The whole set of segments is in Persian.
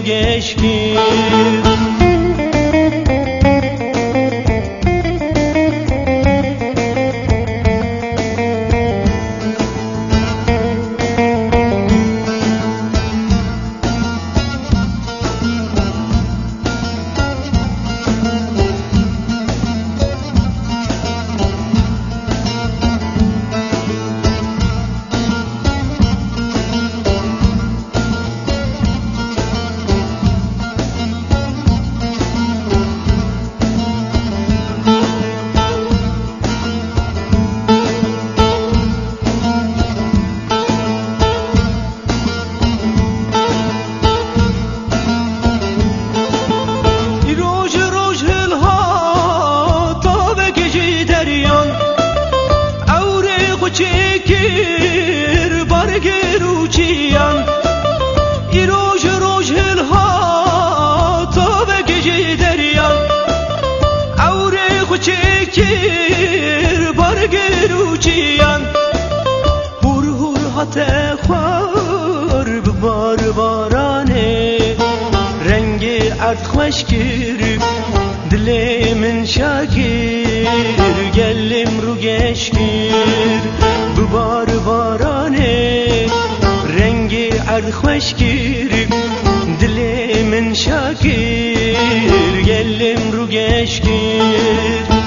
گشکی چکر برگرو چیان ای روش روش الها تا بگجی دریان اوره خو چکر برگرو چیان هور هور حتی خوار ببار بارانه رنگ ارد خوش کر دل من شاکر گلم رو گشکر ببار بارانه رنگ ارد خوش کر دل من شاکر گلم رو گشکر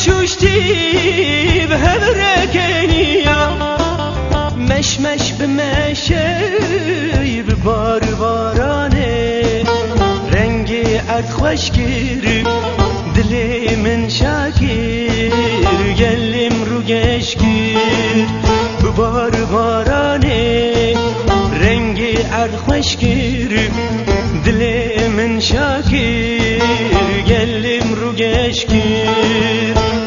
شوشتی به هبرکنیا مش مش به مشی به بار بارانه رنگ ارد خوش کر دل من شاکر گلم رو گشکر به بار بارانه رنگ ارد خوش کر دل من شاکر گلم رو گشکر